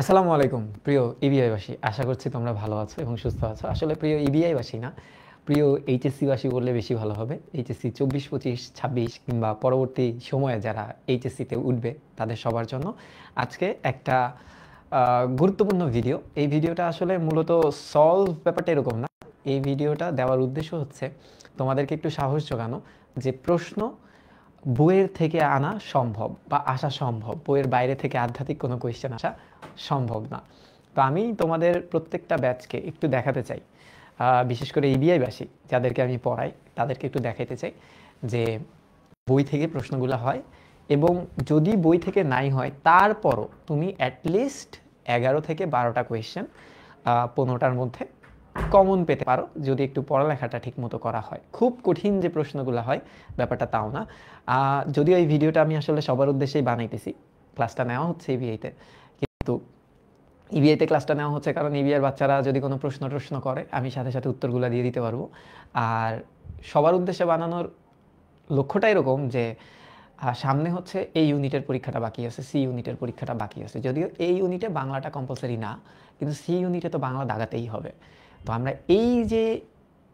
আসসালামু আলাইকুম প্রিয় ইবিআইবাসী, আশা করছি তোমরা ভালো আছো এবং সুস্থ আছো। আসলে প্রিয় ইবিআইবাসী না, প্রিয় এইচএসসিবাসী বললে বেশি ভালো হবে। এইচএসসি 24, 25, 26 কিংবা পরবর্তী সময়ে যারা এইচএসসিতে উঠবে তাদের সবার জন্য আজকে একটা গুরুত্বপূর্ণ ভিডিও। এই ভিডিওটা আসলে মূলত সলভ ব্যাপারটা এরকম না। এই ভিডিওটা দেওয়ার উদ্দেশ্য হচ্ছে তোমাদেরকে একটু সাহস জোগানো যে প্রশ্ন বইয়ের থেকে আনা সম্ভব বা আসা সম্ভব, বইয়ের বাইরে থেকে আধ্যাত্মিক কোনো কোয়েশ্চেন আসা সম্ভব না। তো আমি তোমাদের প্রত্যেকটা ব্যাচকে একটু দেখাতে চাই, বিশেষ করে ইবিআইবাসী যাদেরকে আমি পড়াই তাদেরকে একটু দেখাতে চাই যে বই থেকে প্রশ্নগুলো হয়, এবং যদি বই থেকে নাই হয় তারপরও তুমি অ্যাটলিস্ট 11 থেকে 12টা কোয়েশ্চেন 15টার মধ্যে কমন পেতে পারো যদি একটু পড়ালেখাটা ঠিক মতো করা হয়। খুব কঠিন যে প্রশ্নগুলো হয় ব্যাপারটা তাও না। যদিও এই ভিডিওটা আমি আসলে সবার উদ্দেশ্যেই বানাইতেছি, ক্লাসটা নেওয়া হচ্ছে ইবিআইতে, কিন্তু ইবিআইতে ক্লাসটা নেওয়া হচ্ছে কারণ ইবিআইয়ের বাচ্চারা যদি কোনো প্রশ্ন করে আমি সাথে সাথে উত্তরগুলো দিয়ে দিতে পারবো। আর সবার উদ্দেশ্যে বানানোর লক্ষ্যটা এরকম যে সামনে হচ্ছে এই ইউনিটের পরীক্ষাটা বাকি আছে, সি ইউনিটের পরীক্ষাটা বাকি আছে। যদিও এই ইউনিটে বাংলাটা কম্পালসারি না, কিন্তু সি ইউনিটে তো বাংলা দাগাতেই হবে। তো আমরা এই যে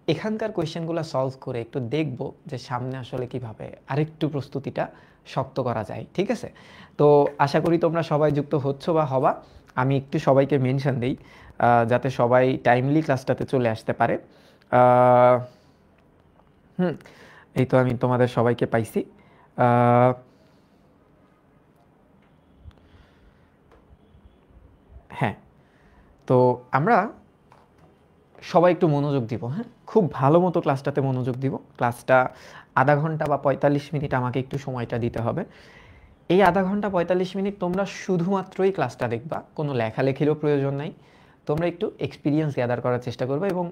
এখানকার কোয়েশ্চেনগুলো সলভ করে একটু দেখব যে সামনে আসলে কিভাবে আরেকটু প্রস্তুতিটা শক্ত করা যায়। ঠিক আছে? তো আশা করি তোমরা সবাই যুক্ত হচ্ছ বা হবা। আমি একটু সবাইকে মেনশন দিই যাতে সবাই টাইমলি ক্লাসটাতে চলে আসতে পারে। এই তো আমি তোমাদের সবাইকে পাইছি। হ্যাঁ, তো আমরা সবাই একটু মনোযোগ দিব। হ্যাঁ, খুব ভালো মতো ক্লাসটাতে মনোযোগ দিব। ক্লাসটা আধা ঘন্টা বা 45 মিনিট আমাকে একটু সময়টা দিতে হবে। এই আধা ঘন্টা 45 মিনিট তোমরা শুধুমাত্রই ক্লাসটা দেখবা, কোনো লেখালেখিরও প্রয়োজন নাই। তোমরা একটু এক্সপিরিয়েন্স গ্যাদার করার চেষ্টা করবে এবং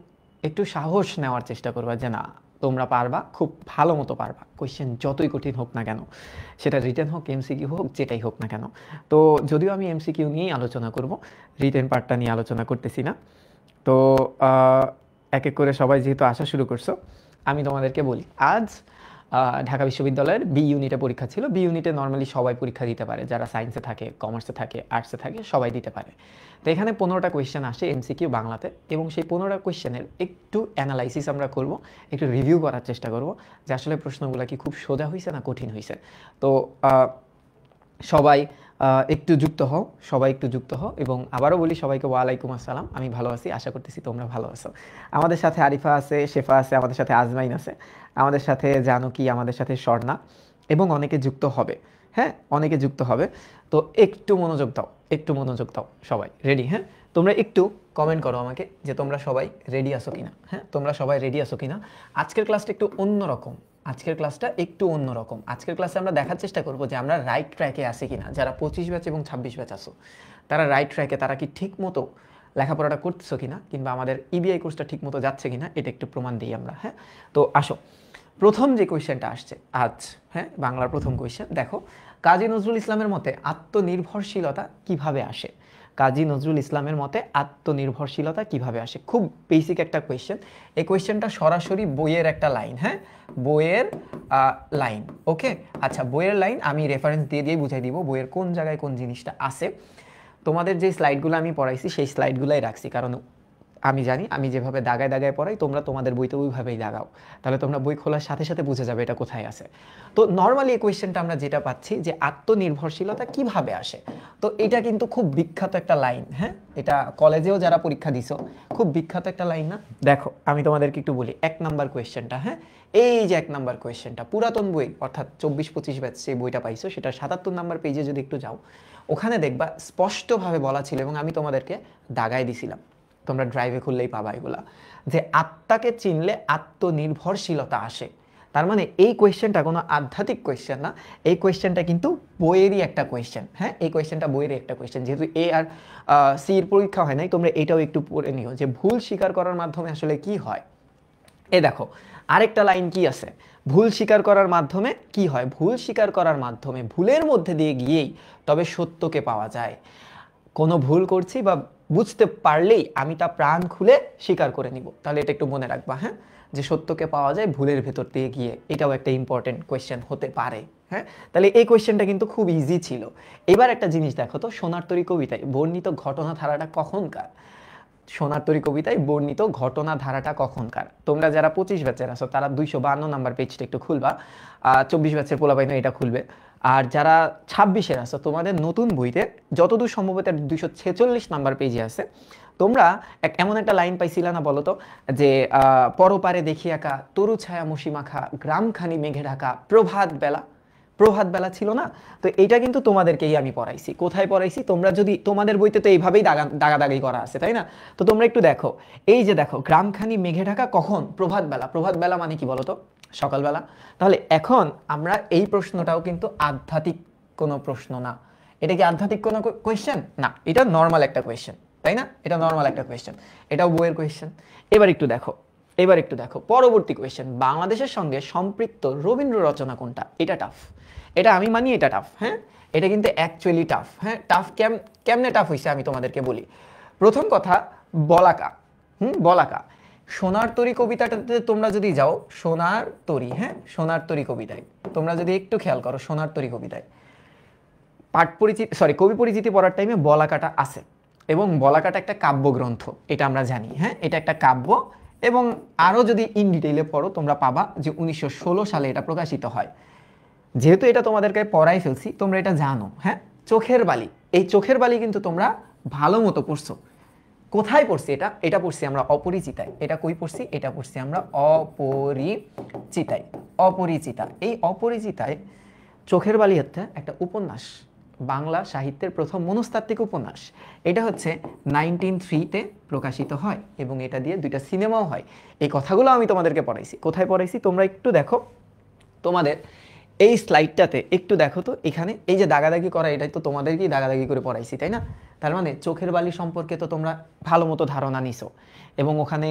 একটু সাহস নেওয়ার চেষ্টা করবা যে না, তোমরা পারবা, খুব ভালো মতো পারবা। কোয়েশ্চেন যতই কঠিন হোক না কেন, সেটা রিটেন হোক, এমসিকিউ হোক, যেটাই হোক না কেন। তো যদিও আমি এমসিকিউ নিয়েই আলোচনা করব, রিটেন পার্টটা নিয়ে আলোচনা করতেছি না। তো এক এক করে সবাই যেহেতু আসা শুরু করছো, আমি তোমাদেরকে বলি আজ ঢাকা বিশ্ববিদ্যালয়ের বি ইউনিটে পরীক্ষা ছিল। বি ইউনিটে নর্মালি সবাই পরীক্ষা দিতে পারে, যারা সায়েন্সে থাকে, কমার্সে থাকে, আর্টসে থাকে, সবাই দিতে পারে। তো এখানে 15টা কোয়েশ্চেন আসে এমসিকিউ বাংলাতে, এবং সেই 15টা কোয়েশ্চেনের একটু অ্যানালাইসিস আমরা করব, একটু রিভিউ করার চেষ্টা করব যে আসলে প্রশ্নগুলো কি খুব সোজা হয়েছে না কঠিন হয়েছে। তো সবাই একটু যুক্ত হও, সবাই একটু যুক্ত হও। এবং আবারও বলি সবাইকে ওয়ালাইকুম আসসালাম। আমি ভালো আছি, আশা করতেছি তোমরা ভালো আছো। আমাদের সাথে আরিফা আছে, শেফা আছে, আমাদের সাথে আজমাইন আছে, আমাদের সাথে জানুকি, আমাদের সাথে স্বর্ণা, এবং অনেকে যুক্ত হবে। হ্যাঁ, অনেকে যুক্ত হবে। তো একটু মনোযোগ দাও, একটু মনোযোগ দাও। সবাই রেডি? হ্যাঁ, তোমরা একটু কমেন্ট করো আমাকে যে তোমরা সবাই রেডি আছো কিনা। হ্যাঁ, তোমরা সবাই রেডি আছো কিনা। আজকের ক্লাসটা একটু অন্যরকম। আজকের ক্লাসে আমরা দেখার চেষ্টা করব যে আমরা রাইট ট্র্যাকে আছি কিনা। যারা 25 ব্যাচ এবং 26 ব্যাচ আছো তারা রাইট ট্র্যাকে, তারা কি ঠিক মতো লেখাপড়াটা করতেছো কিনা, কিংবা আমাদের ইবিআই কোর্সটা ঠিক মতো যাচ্ছে কিনা, এটা একটু প্রমাণ দিই আমরা। হ্যাঁ, তো আসো, প্রথম যে কোয়েশ্চেনটা আসছে আজ, হ্যাঁ, বাংলার প্রথম কোয়েশ্চেন দেখো, কাজী নজরুল ইসলামের মতে আত্মনির্ভরশীলতা কিভাবে আসে? কাজী নজরুল ইসলামের মতে আত্মনির্ভরশীলতা কিভাবে আসে? খুব বেসিক একটা কোয়েশ্চেন। এই কোয়েশ্চেনটা সরাসরি বইয়ের একটা লাইন। হ্যাঁ, বইয়ের লাইন। ওকে, আচ্ছা, বইয়ের লাইন আমি রেফারেন্স দিয়ে দিয়েই বুঝাই দিব বইয়ের কোন জায়গায় কোন জিনিসটা আছে। তোমাদের যে স্লাইডগুলো আমি পড়াইছি সেই স্লাইডগুলোই রাখছি, কারণ আমি জানি আমি যেভাবে দাগায় দাগায় পড়াই তোমরা তোমাদের বইতে ওইভাবেই দাগাও, তাহলে তোমরা বই খোলার সাথে সাথে বুঝে যাবে এটা কোথায় আছে। তো নর্মালি এই কোয়েশ্চেনটা আমরা যেটা পাচ্ছি যে আত্মনির্ভরশীলতা কিভাবে আসে, তো এটা কিন্তু খুব বিখ্যাত একটা লাইন। হ্যাঁ, এটা কলেজেও যারা পরীক্ষা দিছো খুব বিখ্যাত একটা লাইন না? দেখো আমি তোমাদেরকে একটু বলি 1 নাম্বার কোয়েশ্চেনটা। হ্যাঁ, এই যে 1 নাম্বার কোয়েশ্চেনটা পুরাতন বই, অর্থাৎ 24-25 ব্যাচ যে বইটা পাইছো সেটা 77 নাম্বার পেজে যদি একটু যাও, ওখানে দেখবা স্পষ্টভাবে বলা ছিল, এবং আমি তোমাদেরকে দাগায় দিছিলাম, তোমরা ড্রাইভে খুললেই পাবা এগুলা, যে আত্মাকে চিনলে আত্মনির্ভরশীলতা আসে। তার মানে এই কোয়েশ্চেনটা কোনো আধ্যাত্মিক কোয়েশ্চেন না, এই কোয়েশ্চেনটা কিন্তু বইয়েরই একটা কোয়েশ্চেন। হ্যাঁ, এই কোয়েশ্চেনটা বইয়েরই একটা কোয়েশ্চেন। যেহেতু এ আর সি এর পরীক্ষা হয় নাই, তোমরা এটাও একটু পড়ে নিও যে ভুল স্বীকার করার মাধ্যমে আসলে কি হয়। এ দেখো আরেকটা লাইন কি আছে, ভুল স্বীকার করার মাধ্যমে কি হয়? ভুল স্বীকার করার মাধ্যমে, ভুলের মধ্যে দিয়ে গিয়েই তবে সত্যকে পাওয়া যায়। কোনো ভুল করছি বা বুঝতে পারলেই আমি তা প্রাণ খুলে স্বীকার করে নিব। তাহলে এটা একটু মনে রাখবা, হ্যাঁ, যে সত্যকে পাওয়া যায় ভুলের ভেতর দিয়ে গিয়ে, এটাও একটা ইম্পর্টেন্ট কোয়েশ্চেন হতে পারে। হ্যাঁ, তাহলে এই কোয়েশ্চেনটা কিন্তু খুব ইজি ছিল। এবার একটা জিনিস দেখো তো, সোনার তরী কবিতায় বর্ণিত ঘটনা ধারাটা কখনকার? সোনার তরী কবিতায় বর্ণিত ঘটনা ধারাটা কখনকার? তোমরা যারা 25 ব্যাচের আছো তারা 252 নাম্বার পেজটা একটু খুলবা, 24 ব্যাচের পোলাপাইন এটা খুলবে। আর যারা 26-এর আছো তোমাদের নতুন বইতে যতদূর সম্ভব এটা 246 নাম্বার পেজে আছে। তোমরা এমন একটা লাইন পাইছিলা না বলো তো, যে পরপারে দেখি একা তরু ছায়া মশি মাখা গ্রামখানি মেঘে ঢাকা প্রভাত বেলা। প্রভাত বেলা ছিল না? তো এইটা কিন্তু তোমাদেরকেই আমি পড়াইছি। কোথায় পড়াইছি? তোমরা যদি তোমাদের বইতে তো এইভাবেই দাগাদাগি করা আছে, তাই না? তো তোমরা একটু দেখো, এই যে দেখো গ্রামখানি মেঘে ঢাকা কখন? প্রভাত বেলা। প্রভাত বেলা মানে কি বলো তো? সকালবেলা। তাহলে এখন আমরা এই প্রশ্নটাও কিন্তু আধ্যাত্মিক কোনো প্রশ্ন না। এটা কি আধ্যাত্মিক কোনো কোয়েশ্চেন না, এটা নর্মাল একটা কোয়েশ্চেন, তাই না? এটা নর্মাল একটা কোয়েশ্চেন, এটাও বইয়ের কোয়েশ্চেন। এবার একটু দেখো, পরবর্তী কোয়েশ্চেন, বাংলাদেশের সঙ্গে সম্পৃক্ত রবীন্দ্র রচনা কোনটা? এটা টাফ, এটা আমি মানি, এটা টাফ। হ্যাঁ, এটা কিন্তু অ্যাকচুয়ালি টাফ। হ্যাঁ, টাফ কেমনে টাফ হয়েছে আমি তোমাদেরকে বলি। প্রথম কথা, বলাকা। বলাকা। সোনার তরী কবিতাটাতে তোমরা যদি যাও, সোনার তরী, হ্যাঁ, সোনার তরী কবিতায় তোমরা যদি একটু খেয়াল করো, সোনার তরী কবিতায় কবি পরিচিতি পড়ার টাইমে বলাকাটা আছে, এবং বলাকাটা একটা কাব্যগ্রন্থ, এটা আমরা জানি। হ্যাঁ, এটা একটা কাব্য, এবং আরও যদি ইন ডিটেইলে পড়ো তোমরা পাবা যে 1916 সালে এটা প্রকাশিত হয়। যেহেতু এটা তোমাদেরকে পড়াই ফেলছি, তোমরা এটা জানো। হ্যাঁ, চোখের বালি, এই চোখের বালি কিন্তু তোমরা ভালো মতো পড়ছো। কোথায় পড়ছি এটা? এটা পড়ছি আমরা অপরিচিতায়। এটা কই পড়ছি? এটা পড়ছি আমরা অপরিচিতায়। অপরিচিতা, এই অপরিচিতায় চোখের বালি হচ্ছে একটা উপন্যাস, বাংলা সাহিত্যের প্রথম মনস্তাত্ত্বিক উপন্যাস। এটা হচ্ছে 1903-তে প্রকাশিত হয়, এবং এটা দিয়ে 2টা সিনেমাও হয়। এই কথাগুলো আমি তোমাদেরকে পড়াইছি। কোথায় পড়াইছি তোমরা একটু দেখো, তোমাদের এই স্লাইডটাতে একটু দেখো তো, এখানে এই যে দাগাদাগি করা, এটাই তো তোমাদেরকেই দাগাদাগি করে পড়াইছি, তাই না? তার মানে চোখের বালি সম্পর্কে তো তোমরা ভালো মতো ধারণা নিছো, এবং ওখানে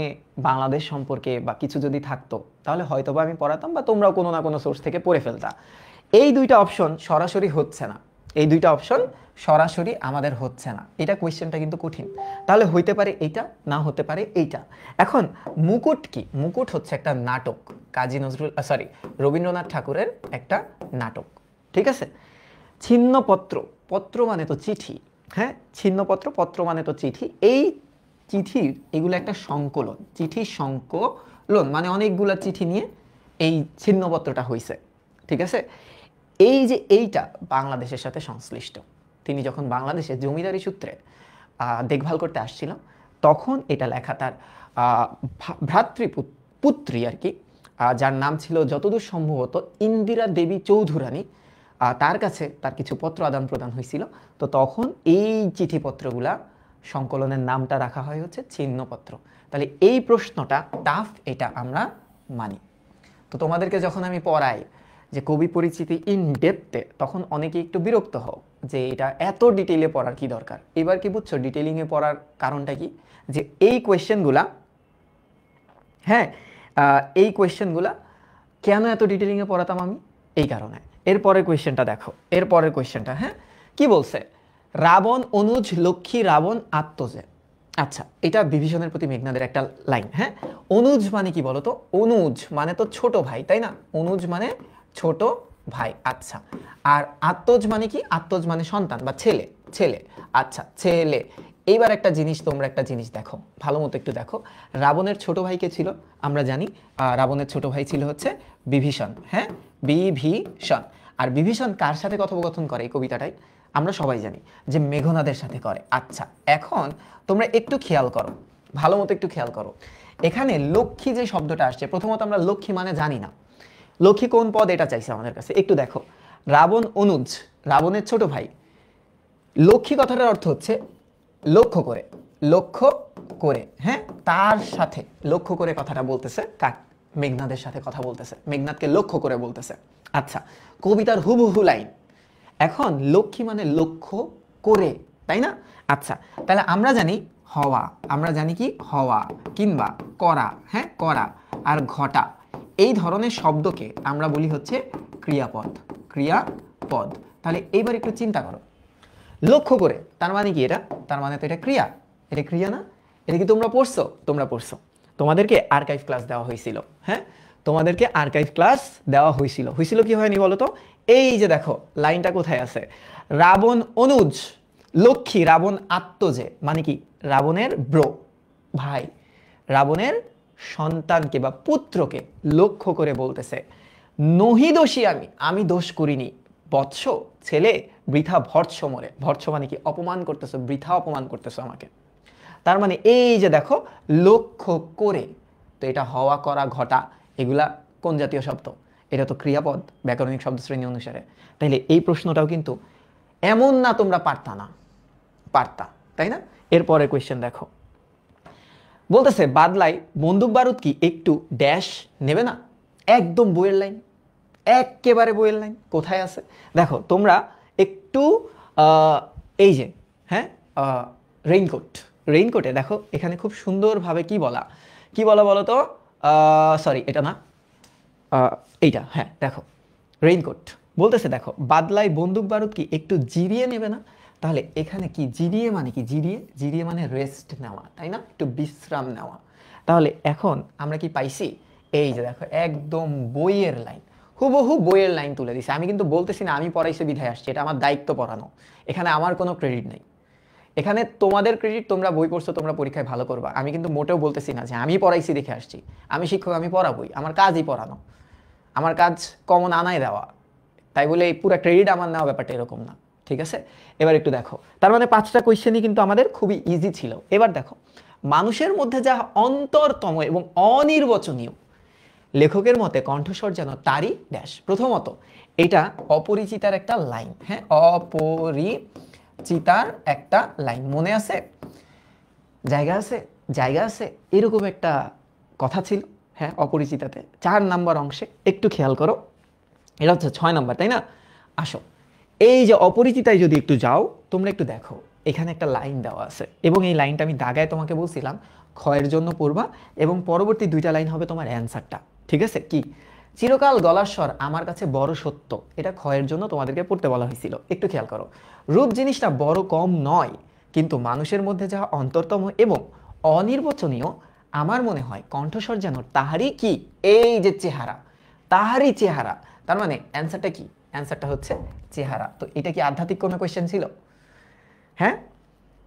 বাংলাদেশ সম্পর্কে বা কিছু যদি থাকতো তাহলে হয়তো বা আমি পড়াতাম, বা তোমরাও কোনো না কোনো সোর্স থেকে পড়ে ফেলতা। এই 2টা অপশন সরাসরি হচ্ছে না, এই 2টা অপশন সরাসরি আমাদের হচ্ছে না। এটা কোয়েশ্চেনটা কিন্তু কঠিন। তাহলে হইতে পারে এইটা, না হতে পারে এইটা। এখন মুকুট কি? মুকুট হচ্ছে একটা নাটক, রবীন্দ্রনাথ ঠাকুরের একটা নাটক, ঠিক আছে? ছিন্নপত্র, পত্র মানে তো চিঠি। হ্যাঁ, ছিন্নপত্র, পত্র মানে তো চিঠি। এই চিঠির এগুলো একটা সংকলন, চিঠির সংকলন মানে অনেকগুলা চিঠি নিয়ে এই ছিন্নপত্রটা হইছে, ঠিক আছে? এই যে এইটা বাংলাদেশের সাথে সংশ্লিষ্ট। তিনি যখন বাংলাদেশে জমিদারি সূত্রে দেখভাল করতে আসছিল, তখন এটা লেখা তার ভ্রাতৃপুত্রী আর কি, যার নাম ছিল যতদূর সম্ভবত ইন্দিরা দেবী চৌধুরানী, তার কাছে তার কিছু পত্র আদান প্রদান হয়েছিল। তো তখন এই চিঠিপত্রগুলা সংকলনের নামটা রাখা হয় হচ্ছে ছিন্নপত্র। তাহলে এই প্রশ্নটা টাফ, এটা আমরা মানি। তো তোমাদেরকে যখন আমি পড়াই যে কবি পরিচিতি ইন ডেপথে, তখন অনেকে একটু বিরক্ত হও যে এটা এত ডিটেইলে পড়ার কি দরকার। এবার কি বুঝছো ডিটেইলিংয়ে পড়ার কারণটা কি? যে এই কোয়েশ্চেনগুলা, হ্যাঁ, এই কোয়েশ্চেনগুলা কেন এত ডিটেইলিংয়ে পড়াতাম আমি? এই কারণে। এরপরের কোয়েশ্চেনটা দেখো, এরপরের কোয়েশ্চেনটা, হ্যাঁ, কি বলছে? রাবণ অনুজ লক্ষ্মী রাবণ আত্মজে। আচ্ছা, এটা বিভীষণের প্রতি মেঘনাদের একটা লাইন। হ্যাঁ, অনুজ মানে কি বলতো? অনুজ মানে তো ছোট ভাই, তাই না? অনুজ মানে ছোট ভাই। আচ্ছা, আর আত্মজ মানে কি? আত্মজ মানে সন্তান বা ছেলে, ছেলে। আচ্ছা, ছেলে। এইবার একটা জিনিস, তোমরা একটা জিনিস দেখো, ভালো মতো একটু দেখো। রাবণের ছোট ভাই কে ছিল? আমরা জানি রাবণের ছোট ভাই ছিল হচ্ছে বিভীষণ। হ্যাঁ, বিভীষণ। আর বিভীষণ কার সাথে কথোপকথন করে এই কবিতাটায়? আমরা সবাই জানি যে মেঘনাদের সাথে করে। আচ্ছা, এখন তোমরা একটু খেয়াল করো, ভালো মতো একটু খেয়াল করো। এখানে লক্ষ্মী যে শব্দটা আসছে, প্রথমত আমরা লক্ষ্মী মানে জানি না, লক্ষ্মী কোন পদ এটা চাইছে আমাদের কাছে। একটু দেখো, রাবণ অনুজ, রাবণের ছোট ভাই। লক্ষ্মী কথাটার অর্থ হচ্ছে লক্ষ্য করে, লক্ষ্য করে। হ্যাঁ, তার সাথে লক্ষ্য করে কথাটা বলতেছে, কাক মেঘনাদের সাথে কথা বলতেছে, মেঘনাদকে লক্ষ্য করে বলতেছে। আচ্ছা, কবিতার হুবহু লাইন। এখন লক্ষ্মী মানে লক্ষ্য করে, তাই না? আচ্ছা, তাহলে আমরা জানি হওয়া, আমরা জানি কি হওয়া কিংবা করা, হ্যাঁ, করা আর ঘটা, এই ধরনের শব্দকে আমরা বলি হচ্ছে ক্রিয়াপদ, ক্রিয়াপদ। তাহলে এইবার একটু চিন্তা করো, লক্ষ্য করে তার মানে কি? এটা তার মানে তো এটা ক্রিয়া, এটা ক্রিয়া না? এটা কি তোমরা পড়ছো? তোমরা পড়ছো, তোমাদেরকে আর্কাইভ ক্লাস দেওয়া হয়েছিল। হ্যাঁ, তোমাদেরকে আর্কাইভ ক্লাস দেওয়া হয়েছিল। হয়েছিল কি হয়নি বলো তো? এই যে দেখো লাইনটা কোথায় আছে, রাবণ অনুজ লক্ষ্মী রাবণ আত্মজে, মানে কি রাবণের ব্রো ভাই, রাবণের সন্তানকে বা পুত্রকে লক্ষ্য করে বলতেছে, নহি দোষী আমি দোষ করিনি, বৎস ছেলে বৃথা ভর্ৎস মরে। ভর্ৎস মানে কি? অপমান করতেছো, বৃথা অপমান করতেছো আমাকে। তার মানে এই যে দেখো লক্ষ্য করে, তো এটা হওয়া করা ঘটা এগুলা কোন জাতীয় শব্দ? এটা তো ক্রিয়াপদ ব্যাকরণিক শব্দশ্রেণী অনুসারে। তাইলে এই প্রশ্নটাও কিন্তু এমন না তোমরা পারতা না, পারতা, তাই না? এরপরে কোয়েশ্চেন দেখো, বলতেছে বাদলাই বন্দুক বারুদ কি একটু ড্যাশ নেবে না। একদম বইয়ের লাইন, একেবারে বইয়ের লাইন। কোথায় আছে দেখো তোমরা একটু, এই যে হ্যাঁ রেইনকোট, রেইনকোটে দেখো এখানে খুব সুন্দরভাবে কি বলা বলো তো, সরি এটা না, এইটা, হ্যাঁ দেখো রেইনকোট বলতেছে দেখো বাদলাই বন্দুক বারুদ কি একটু জিরিয়ে নেবে না। তাহলে এখানে কি জিরিয়ে মানে কি? জিরিয়ে মানে রেস্ট নেওয়া, তাই না? একটু বিশ্রাম নেওয়া। তাহলে এখন আমরা কি পাইছি? এই যে দেখো একদম বইয়ের লাইন, হুবহু বইয়ের লাইন তুলে দিছে। আমি কিন্তু বলতেছি না আমি পড়াইছি বিধায় আসছি, এটা আমার দায়িত্ব পড়ানো, এখানে আমার কোনো ক্রেডিট নেই। এখানে তোমাদের ক্রেডিট, তোমরা বই পড়ছো, তোমরা পরীক্ষায় ভালো করবা। আমি কিন্তু মোটেও বলতেছি না যে আমি পড়াইছি দেখে আসছি। আমি শিক্ষক, আমি পড়াবই, আমার কাজই পড়ানো, আমার কাজ কমন আনাই দেওয়া। তাই বলে এই পুরো ক্রেডিট আমার নেওয়া ব্যাপারটা এরকম না, ঠিক আছে? এবার একটু দেখো, তার মানে 5টা কোয়েশ্চেনই কিন্তু আমাদের খুবই ইজি ছিল। এবার দেখো, মানুষের মধ্যে যা অন্তরতম এবং অনির্বচনীয়, লেখকের মতে কণ্ঠস্বর যেন তারই ড্যাশ। প্রথমত এটা অপরিচিতার একটা লাইন, হ্যাঁ অপরিচিতার একটা লাইন, মনে আছে? জায়গা আছে এরকম একটা কথা ছিল, হ্যাঁ অপরিচিতাতে 4 নাম্বার অংশে। একটু খেয়াল করো, এটা হচ্ছে 6 নাম্বার, তাই না? আসো, এই যে অপরিচিতায় যদি একটু যাও তোমরা, একটু দেখো এখানে একটা লাইন দেওয়া আছে, এবং এই লাইনটা আমি দাগায় তোমাকে বলছিলাম ক্ষয়ের জন্য পড়বা, এবং পরবর্তী 2টা লাইন হবে তোমার অ্যান্সারটা, ঠিক আছে? কি? চিরকাল গলার স্বর আমার কাছে বড় সত্য, এটা ক্ষয়ের জন্য তোমাদেরকে পড়তে বলা হয়েছিল। একটু খেয়াল করো, রূপ জিনিসটা বড় কম নয়, কিন্তু মানুষের মধ্যে যা অন্তরতম এবং অনির্বচনীয়, আমার মনে হয় কণ্ঠস্বর যেন তাহারই কি, এই যে চেহারা, তাহারই চেহারা। তার মানে অ্যান্সারটা কি? অ্যান্সারটা হচ্ছে চেহারা। তো এটা কি আধ্যাত্মিক কোনো কোয়েশ্চেন ছিল? হ্যাঁ,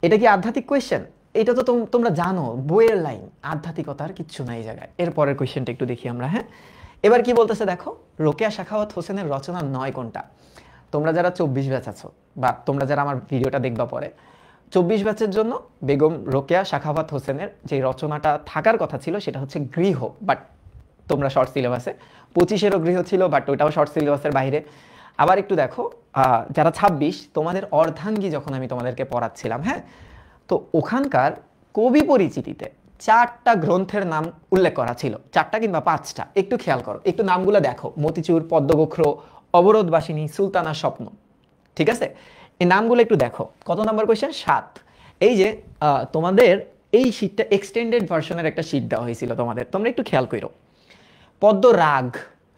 এটা কি আধ্যাত্মিক কোয়েশ্চেন? এটা তো তোমরা জানো বইয়ের লাইন, আধ্যাত্মিকতার কিচ্ছু নাই এই জায়গায়। এরপরের কোয়েশ্চেনটা একটু দেখি আমরা। হ্যাঁ, এবার কি বলতেছে দেখো, রোকেয়া সাখাওয়াত হোসেনের রচনা 9 কোনটা? তোমরা যারা 24 ব্যাচ আছো, বা তোমরা যারা আমার ভিডিওটা দেখবা পরে, 24 ব্যাচের জন্য বেগম রোকেয়া সাখাওয়াত হোসেনের যে রচনাটা থাকার কথা ছিল সেটা হচ্ছে গৃহ, বাট তোমরা শর্ট সিলেবাসে 25-এরও গৃহ ছিল, বাট ওটাও শর্ট সিলেবাসের বাইরে। আবার একটু দেখো, যারা 26, তোমাদের অর্ধাঙ্গী যখন আমি তোমাদেরকে পড়াচ্ছিলাম, হ্যাঁ, তো ওখানকার কবি পরিচিতিতে 4টা গ্রন্থের নাম উল্লেখ করা ছিল, 4টা কিংবা 5টা। একটু খেয়াল করো, একটু নামগুলো দেখো, মতিচুর, পদ্মগোখ্র, অবরোধবাসিনী, সুলতানা স্বপ্ন, ঠিক আছে? এই নামগুলো একটু দেখো। কত নাম্বার কোয়েশ্চেন? 7। এই যে তোমাদের এই শীটটা এক্সটেন্ডেড ভার্সনের একটা শীট দেওয়া হয়েছিল তোমাদের, তোমরা একটু খেয়াল করো। পদ্মরাগ,